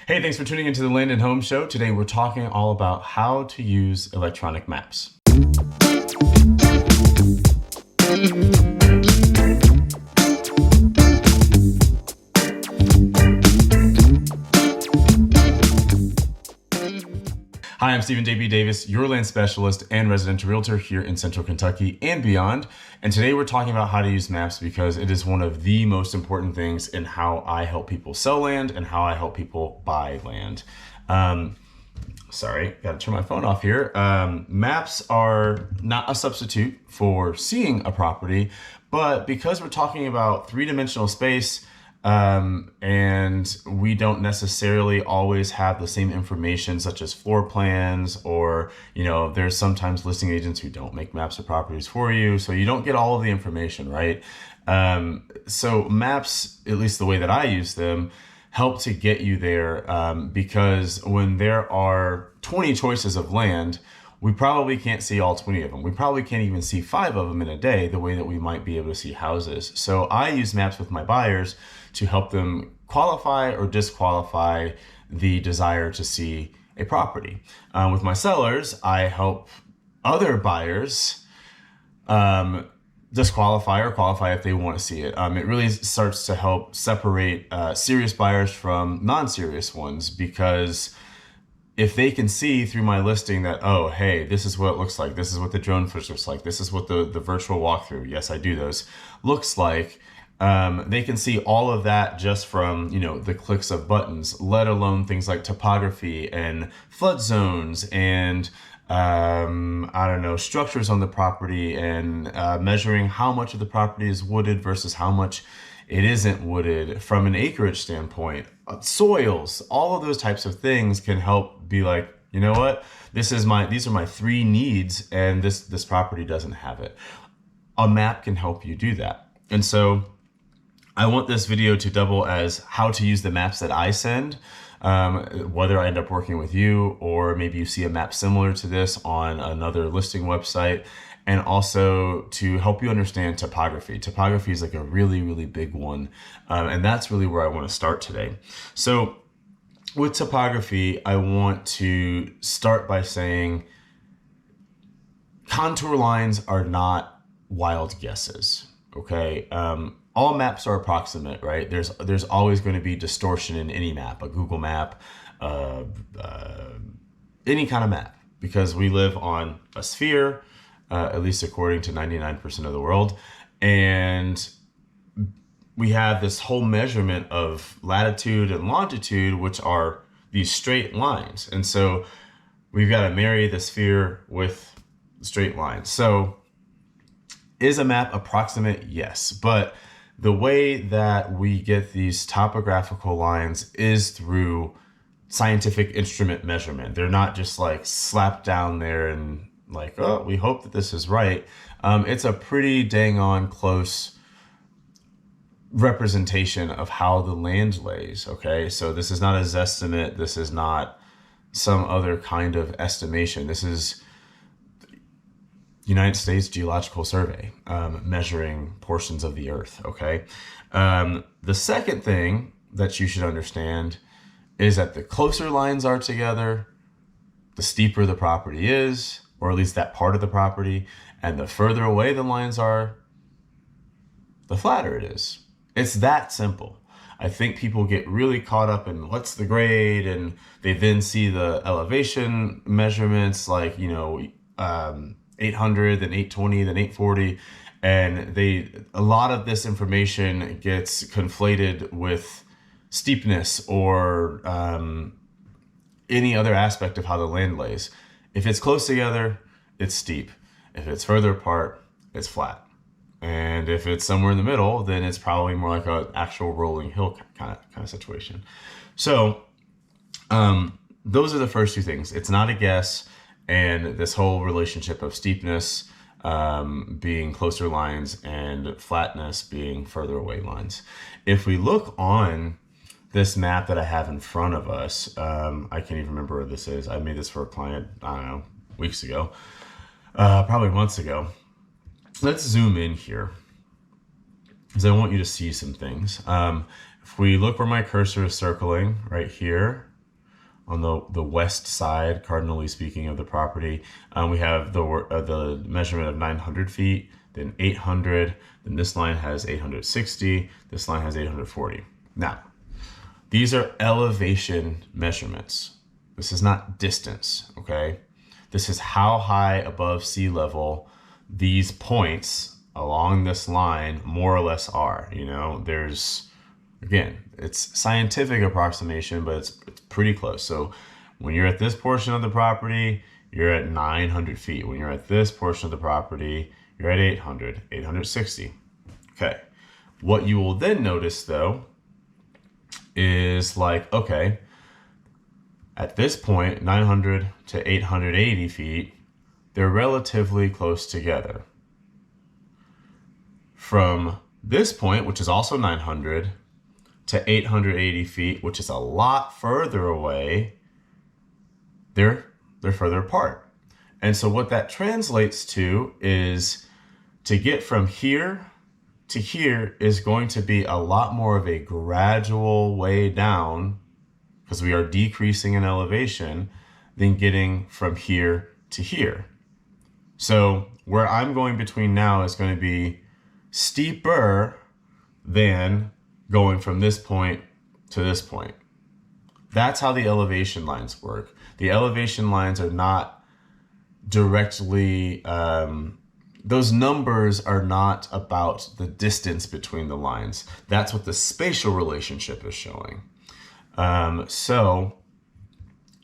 Hey, thanks for tuning into the Land and Home Show. Today we're talking all about how to use electronic maps. Hi, I'm Stephen J.B. Davis, your land specialist and residential realtor here in Central Kentucky and beyond. And today we're talking about how to use maps because it is one of the most important things in how I help people sell land and how I help people buy land. Sorry, gotta turn my phone off here. Maps are not a substitute for seeing a property, but because we're talking about three-dimensional space, and we don't necessarily always have the same information such as floor plans, or, there's sometimes listing agents who don't make maps of properties for you. So you don't get all of the information, right? So maps, at least the way that I use them, help to get you there, because when there are 20 choices of land, we probably can't see all 20 of them. We probably can't even see 5 of them in a day the way that we might be able to see houses. So I use maps with my buyers to help them qualify or disqualify the desire to see a property. With my sellers, I help other buyers disqualify or qualify if they want to see it. It really starts to help separate serious buyers from non-serious ones, because if they can see through my listing that, oh, hey, this is what it looks like, this is what the drone footage looks like, this is what the virtual walkthrough, yes, I do those, looks like, they can see all of that just from, the clicks of buttons, let alone things like topography and flood zones and, structures on the property, and measuring how much of the property is wooded versus how much it isn't wooded from an acreage standpoint, soils, all of those types of things can help be like, you know what, these are my 3 needs, and this property doesn't have it. A map can help you do that. And so I want this video to double as how to use the maps that I send, whether I end up working with you, or maybe you see a map similar to this on another listing website, and also to help you understand topography. Topography is like a really, really big one, and that's really where I want to start today. So with topography, I want to start by saying contour lines are not wild guesses, okay? All maps are approximate, right? There's always going to be distortion in any map, a Google map, any kind of map, because we live on a sphere, at least according to 99% of the world. And we have this whole measurement of latitude and longitude, which are these straight lines. And so we've got to marry the sphere with straight lines. So is a map approximate? Yes. But the way that we get these topographical lines is through scientific instrument measurement. They're not just like slapped down there and like, oh, we hope that this is right. It's a pretty dang on close representation of how the land lays, okay? So this is not a zestimate. This is not some other kind of estimation. This is United States Geological Survey, measuring portions of the earth, okay? The second thing that you should understand is that the closer lines are together, the steeper the property is, or at least that part of the property, and the further away the lines are, the flatter it is. It's that simple. I think people get really caught up in what's the grade, and they then see the elevation measurements like, 800, then 820, then 840, and a lot of this information gets conflated with steepness or any other aspect of how the land lays. If it's close together, it's steep. If it's further apart, it's flat. And if it's somewhere in the middle, then it's probably more like an actual rolling hill kind of situation. So those are the first 2 things. It's not a guess. And this whole relationship of steepness being closer lines and flatness being further away lines. If we look on this map that I have in front of us, I can't even remember where this is. I made this for a client, I don't know, weeks ago, probably months ago. Let's zoom in here, because I want you to see some things. If we look where my cursor is circling right here, on the west side, cardinally speaking, of the property. We have the measurement of 900 feet, then 800, then this line has 860, this line has 840. Now, these are elevation measurements. This is not distance, okay? This is how high above sea level these points along this line more or less are. You know, there's, again, it's scientific approximation, but it's pretty close. So when you're at this portion of the property, you're at 900 feet. When you're at this portion of the property, you're at 800, 860. Okay. What you will then notice though is like, okay, at this point, 900 to 880 feet, they're relatively close together. From this point, which is also 900, to 880 feet, which is a lot further away, they're further apart. And so what that translates to is to get from here to here is going to be a lot more of a gradual way down, because we are decreasing in elevation, than getting from here to here. So where I'm going between now is going to be steeper than going from this point to this point. That's how the elevation lines work. The elevation lines are not directly, those numbers are not about the distance between the lines. That's what the spatial relationship is showing. So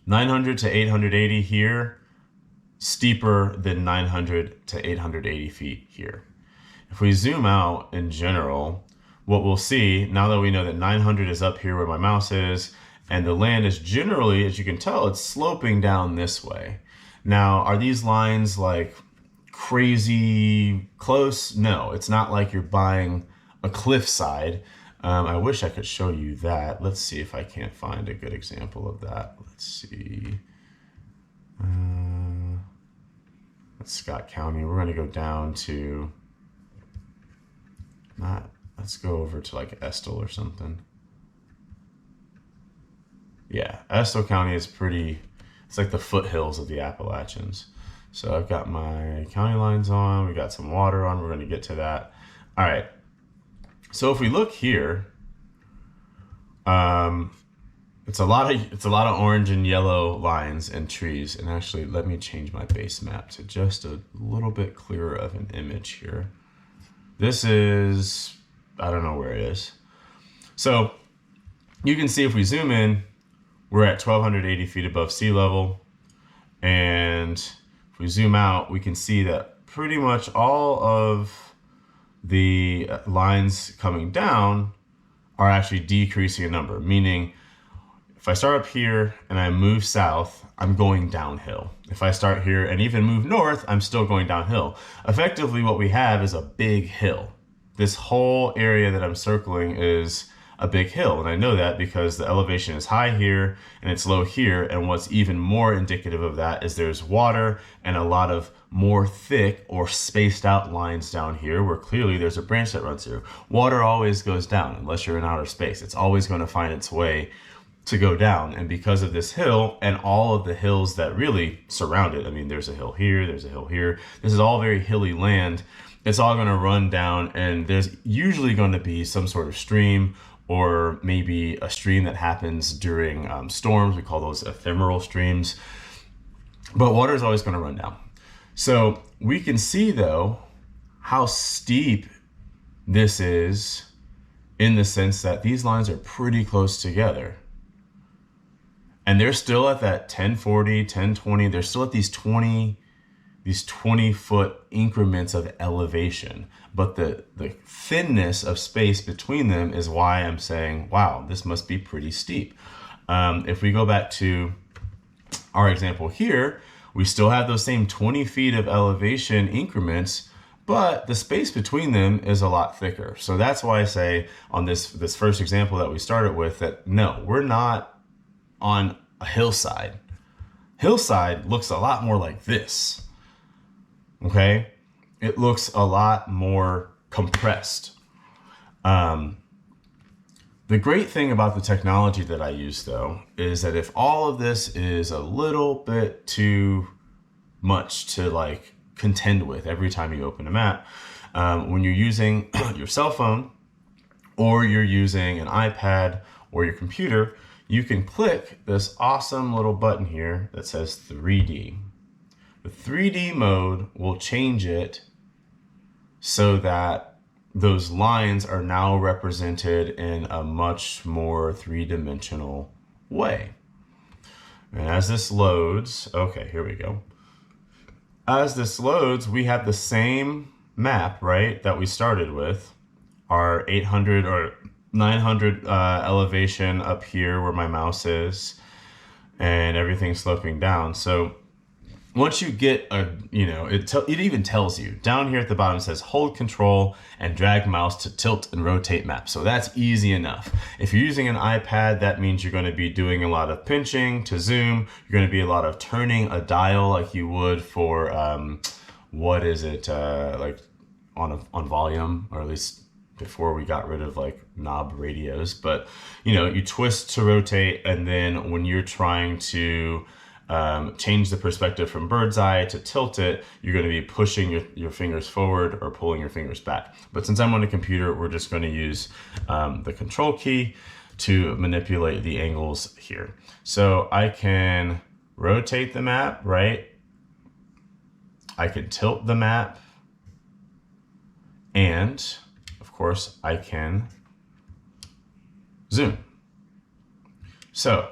900 to 880 here, steeper than 900 to 880 feet here. If we zoom out in general, what we'll see, now that we know that 900 is up here where my mouse is, and the land is generally, as you can tell, it's sloping down this way. Now, are these lines like crazy close? No, it's not like you're buying a cliffside. I wish I could show you that. Let's see if I can't find a good example of that. Let's see. That's Scott County. We're going to go down to, let's go over to like Estill or something. Yeah, Estill County is it's like the foothills of the Appalachians. So I've got my county lines on, we got some water on, we're going to get to that. All right. So if we look here, it's a lot of orange and yellow lines and trees. And actually, let me change my base map to just a little bit clearer of an image here. This is, I don't know where it is. So you can see if we zoom in, we're at 1,280 feet above sea level. And if we zoom out, we can see that pretty much all of the lines coming down are actually decreasing in number, meaning if I start up here and I move south, I'm going downhill. If I start here and even move north, I'm still going downhill. Effectively, what we have is a big hill. This whole area that I'm circling is a big hill. And I know that because the elevation is high here and it's low here. And what's even more indicative of that is there's water and a lot of more thick or spaced out lines down here where clearly there's a branch that runs through. Water always goes down unless you're in outer space. It's always going to find its way to go down. And because of this hill and all of the hills that really surround it, I mean, there's a hill here, there's a hill here. This is all very hilly land. It's all going to run down, and there's usually going to be some sort of stream or maybe a stream that happens during storms. We call those ephemeral streams. But water is always going to run down. So we can see, though, how steep this is in the sense that these lines are pretty close together. And they're still at that 1040, 1020. They're still at these 20-foot increments of elevation. But the thinness of space between them is why I'm saying, wow, this must be pretty steep. If we go back to our example here, we still have those same 20 feet of elevation increments, but the space between them is a lot thicker. So that's why I say on this first example that we started with that, no, we're not on a hillside. Hillside looks a lot more like this, okay? It looks a lot more compressed. The The great thing about the technology that I use, though, is that if all of this is a little bit too much to like contend with every time you open a map, when you're using your cell phone or you're using an iPad or your computer, you can click this awesome little button here that says 3D. The 3D mode will change it so that those lines are now represented in a much more three-dimensional way. And as this loads, okay, here we go. As this loads, we have the same map, right, that we started with. Our 800 or 900 elevation up here where my mouse is, and everything sloping down. So once you get it even tells you down here at the bottom, it says hold control and drag mouse to tilt and rotate map. So that's easy enough. If you're using an iPad, that means you're going to be doing a lot of pinching to zoom. You're going to be a lot of turning a dial like you would for like on volume, or at least before we got rid of like knob radios. But you twist to rotate, and then when you're trying to change the perspective from bird's eye to tilt it, you're going to be pushing your fingers forward or pulling your fingers back. But since I'm on a computer, we're just going to use the control key to manipulate the angles here. So I can rotate the map, right? I can tilt the map, and of course I can zoom. So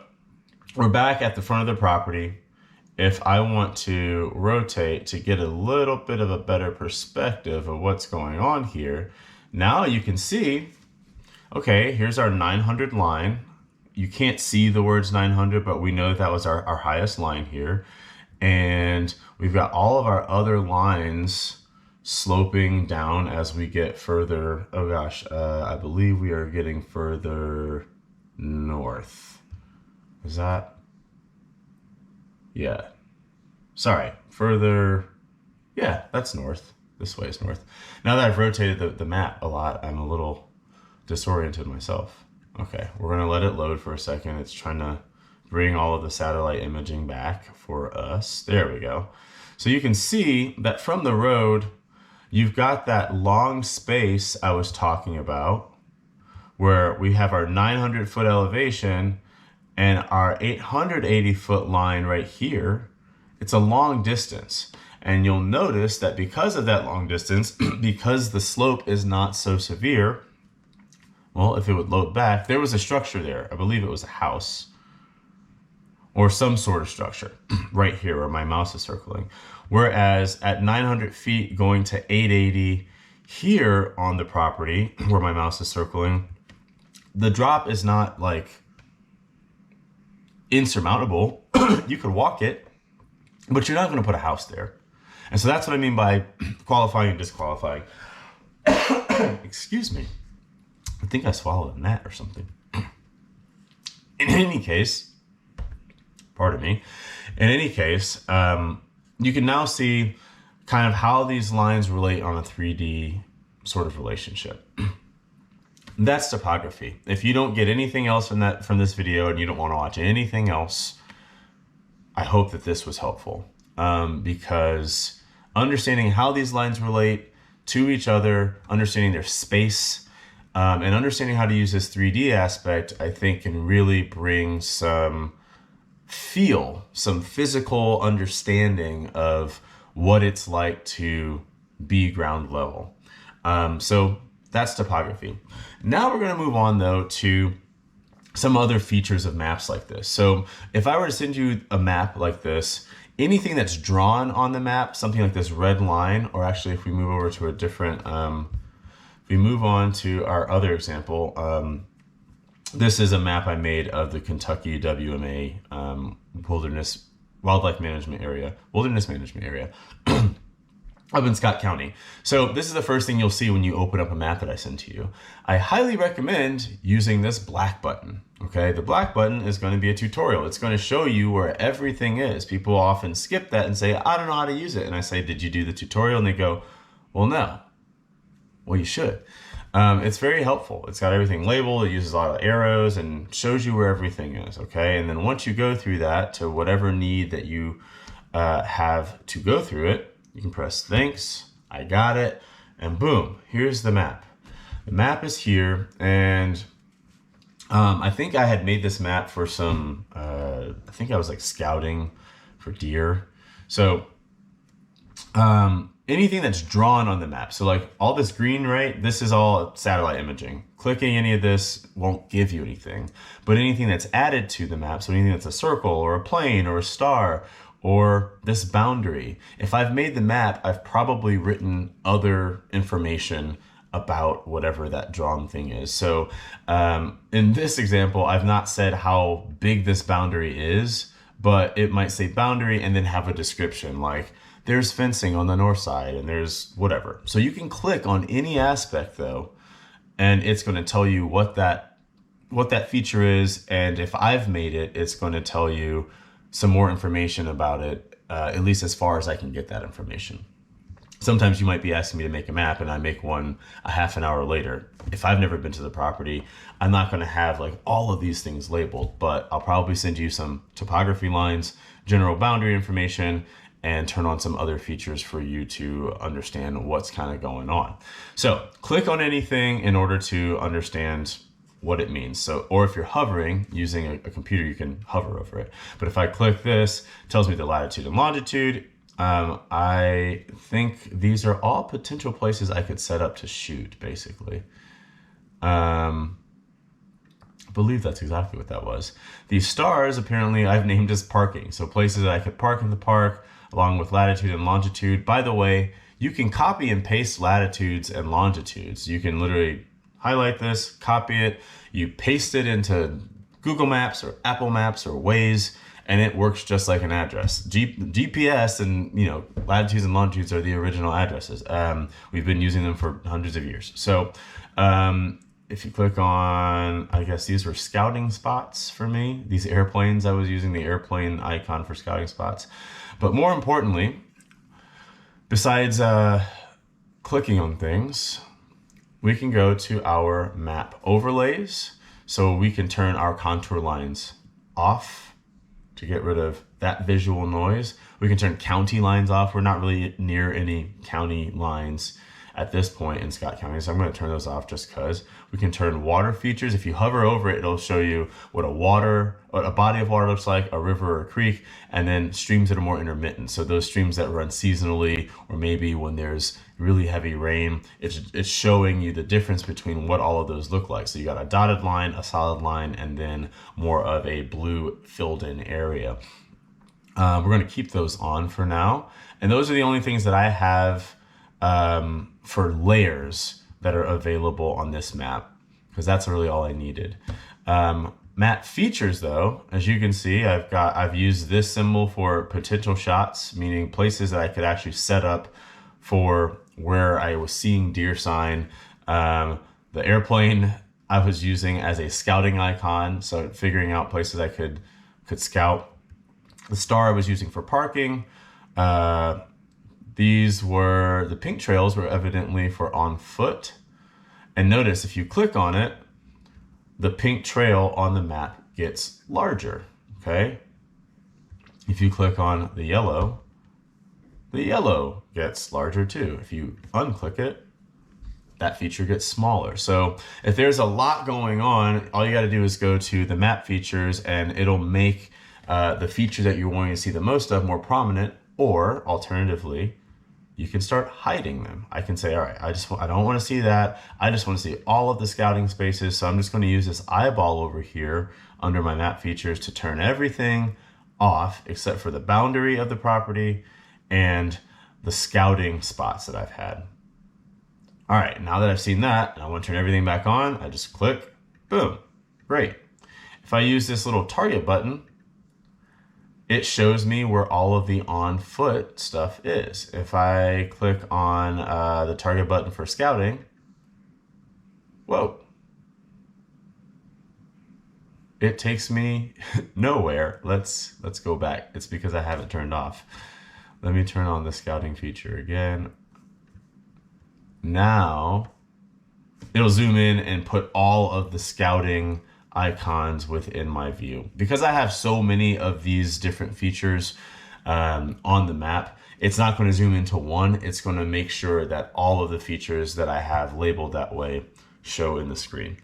we're back at the front of the property. If I want to rotate to get a little bit of a better perspective of what's going on here, now you can see, okay, here's our 900 line. You can't see the words 900, but we know that was our highest line here. And we've got all of our other lines sloping down as we get further. Oh gosh, I believe we are getting further north. Is that? Yeah. Sorry, further. Yeah, that's north. This way is north. Now that I've rotated the map a lot, I'm a little disoriented myself. Okay, we're gonna let it load for a second. It's trying to bring all of the satellite imaging back for us. There we go. So you can see that from the road, you've got that long space I was talking about, where we have our 900-foot elevation and our 880-foot line right here. It's a long distance. And you'll notice that because of that long distance, because the slope is not so severe, well, if it would load back, there was a structure there. I believe it was a house or some sort of structure right here where my mouse is circling. Whereas at 900 feet going to 880 here on the property where my mouse is circling, the drop is not like insurmountable. You could walk it, but you're not going to put a house there. And so that's what I mean by qualifying and disqualifying. Excuse me. I think I swallowed a gnat or something. In any case, pardon me. In any case, you can now see kind of how these lines relate on a 3D sort of relationship. That's topography. If you don't get anything else from this video and you don't want to watch anything else, I hope that this was helpful, because understanding how these lines relate to each other, understanding their space, and understanding how to use this 3D aspect, I think can really bring some physical understanding of what it's like to be ground level. So that's topography. Now we're going to move on though to some other features of maps like this. So if I were to send you a map like this, anything that's drawn on the map, something like this red line, or actually if we move over to a different, if we move on to our other example, this is a map I made of the Kentucky WMA Wildlife Management Area up in Scott County. So this is the first thing you'll see when you open up a map that I send to you. I highly recommend using this black button. Okay, the black button is going to be a tutorial. It's going to show you where everything is. People often skip that and say, I don't know how to use it. And I say, did you do the tutorial? And they go, well, no. Well, you should. It's very helpful. It's got everything labeled. It uses a lot of arrows and shows you where everything is. Okay. And then once you go through that to whatever need that you have to go through it, you can press thanks. I got it. And boom, here's the map. The map is here. And I think I had made this map for some, I think I was like scouting for deer. So anything that's drawn on the map. So like all this green, right? This is all satellite imaging. Clicking any of this won't give you anything. But anything that's added to the map, so anything that's a circle or a plane or a star or this boundary, if I've made the map, I've probably written other information about whatever that drawn thing is. So in this example, I've not said how big this boundary is, but it might say boundary and then have a description like there's fencing on the north side and there's whatever. So you can click on any aspect though, and it's going to tell you what that feature is. And if I've made it, it's going to tell you some more information about it, at least as far as I can get that information. Sometimes you might be asking me to make a map and I make one a half an hour later. If I've never been to the property, I'm not going to have like all of these things labeled, but I'll probably send you some topography lines, general boundary information, and turn on some other features for you to understand what's kind of going on. So click on anything in order to understand what it means. So, or if you're hovering using a computer, you can hover over it. But if I click this, it tells me the latitude and longitude. I think these are all potential places I could set up to shoot, basically. I believe that's exactly what that was. These stars, apparently, I've named as parking. So places that I could park in the park, along with latitude and longitude. By the way, you can copy and paste latitudes and longitudes. You can literally highlight this, copy it, you paste it into Google Maps or Apple Maps or Waze, and it works just like an address. GPS and latitudes and longitudes are the original addresses. We've been using them for hundreds of years. So if you click on, I guess these were scouting spots for me. These airplanes, I was using the airplane icon for scouting spots. But more importantly, besides clicking on things, we can go to our map overlays. So we can turn our contour lines off to get rid of that visual noise. We can turn county lines off. We're not really near any county lines at this point in Scott County, so I'm going to turn those off just because. We can turn water features. If you hover over it, it'll show you what a body of water looks like, a river or a creek, and then streams that are more intermittent. So those streams that run seasonally, or maybe when there's really heavy rain, it's showing you the difference between what all of those look like. So you got a dotted line, a solid line, and then more of a blue filled in area. We're going to keep those on for now. And those are the only things that I have for layers that are available on this map, because that's really all I needed. Map features though, as you can see, I've used this symbol for potential shots, meaning places that I could actually set up for where I was seeing deer sign. The airplane I was using as a scouting icon, so figuring out places I could scout. The star I was using for parking. The pink trails were evidently for on foot. And notice if you click on it, the pink trail on the map gets larger, okay? If you click on the yellow gets larger too. If you unclick it, that feature gets smaller. So if there's a lot going on, all you gotta do is go to the map features and it'll make the feature that you're wanting to see the most of more prominent, or alternatively, you can start hiding them. I can say, all right, I don't want to see that. I just want to see all of the scouting spaces. So I'm just going to use this eyeball over here under my map features to turn everything off except for the boundary of the property and the scouting spots that I've had. All right, now that I've seen that and I want to turn everything back on, I just click, boom, great. If I use this little target button, it shows me where all of the on foot stuff is. If I click on the target button for scouting, whoa, it takes me nowhere. Let's go back. It's because I have it turned off. Let me turn on the scouting feature again. Now it'll zoom in and put all of the scouting icons within my view. Because I have so many of these different features on the map, it's not going to zoom into one. It's going to make sure that all of the features that I have labeled that way show in the screen.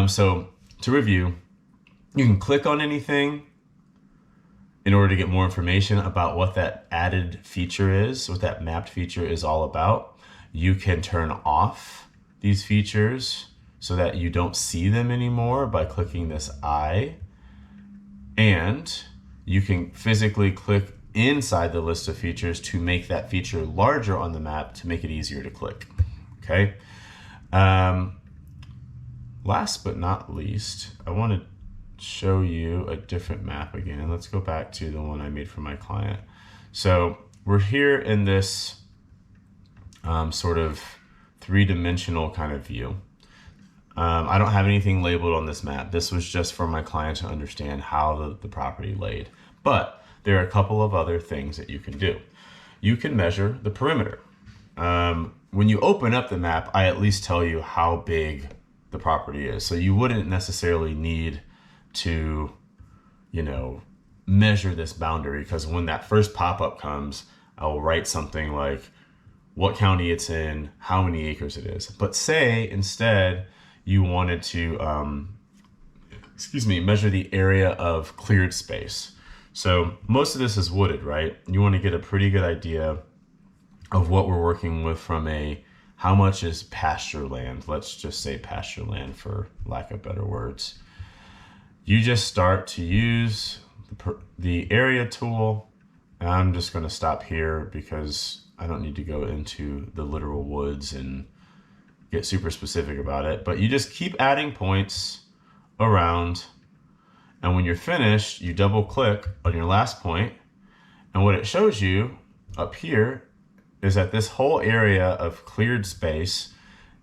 So to review, you can click on anything in order to get more information about what that added feature is, what that mapped feature is all about. You can turn off these features so that you don't see them anymore by clicking this eye. And you can physically click inside the list of features to make that feature larger on the map to make it easier to click. Okay. Last but not least, I want to show you a different map again. Let's go back to the one I made for my client. So we're here in this sort of three-dimensional kind of view. I don't have anything labeled on this map. This was just for my client to understand how the property laid. But there are a couple of other things that you can do. You can measure the perimeter. When you open up the map, I at least tell you how big the property is. So you wouldn't necessarily need to, measure this boundary, because when that first pop-up comes, I will write something like what county it's in, how many acres it is. But say instead you wanted to, measure the area of cleared space. So most of this is wooded, right? You want to get a pretty good idea of what we're working with from how much is pasture land? Let's just say pasture land for lack of better words. You just start to use the area tool. And I'm just going to stop here because I don't need to go into the literal woods and get super specific about it. But you just keep adding points around. And when you're finished, you double click on your last point. And what it shows you up here is that this whole area of cleared space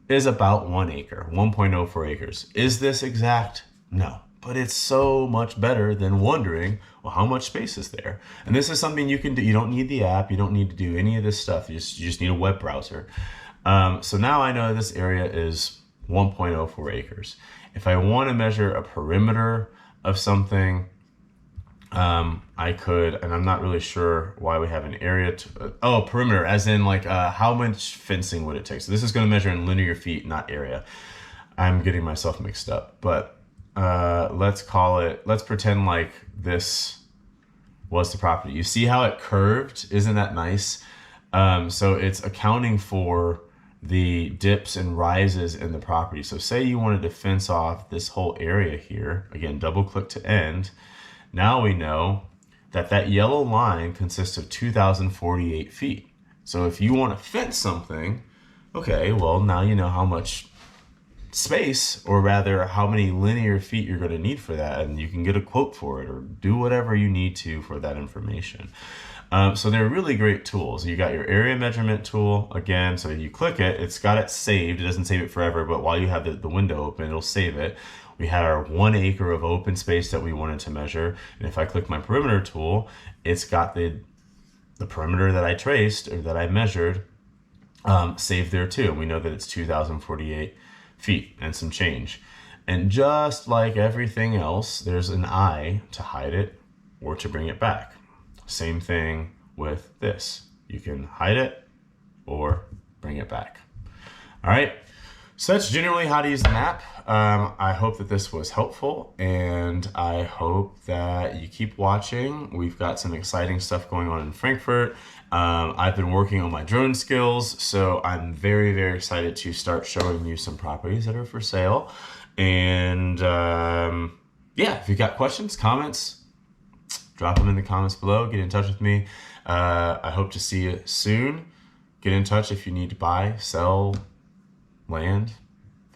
is about 1 acre, 1.04 acres. Is this exact? No, but it's so much better than wondering, well, how much space is there? And this is something you can do. You don't need the app. You don't need to do any of this stuff. You just need a web browser. So now I know this area is 1.04 acres. If I want to measure a perimeter of something, I could, and I'm not really sure why we have an area perimeter, as in like how much fencing would it take? So this is going to measure in linear feet, not area. I'm getting myself mixed up, but let's pretend like this was the property. You see how it curved? Isn't that nice? So it's accounting for the dips and rises in the property. So say you wanted to fence off this whole area here, again, double click to end. Now we know that yellow line consists of 2,048 feet. So if you want to fence something, okay, well, now you know how much space, or rather how many linear feet you're going to need for that, and you can get a quote for it or do whatever you need to for that information. So they're really great tools. You got your area measurement tool again. So you click it, it's got it saved. It doesn't save it forever, but while you have the window open, it'll save it. We had our 1 acre of open space that we wanted to measure. And if I click my perimeter tool, it's got the perimeter that I traced or that I measured saved there too. And we know that it's 2,048 feet and some change. And just like everything else, there's an eye to hide it or to bring it back. Same thing with this. You can hide it or bring it back. All right. So that's generally how to use the map. I hope that this was helpful, and I hope that you keep watching. We've got some exciting stuff going on in Frankfurt. I've been working on my drone skills, so I'm very, very excited to start showing you some properties that are for sale. And if you've got questions, comments, drop them in the comments below. Get in touch with me. I hope to see you soon. Get in touch if you need to buy, sell land,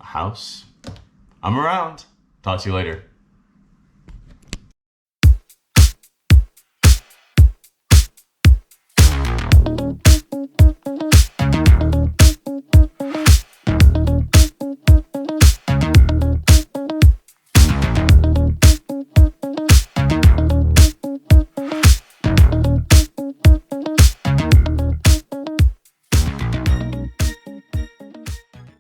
a house. I'm around. Talk to you later.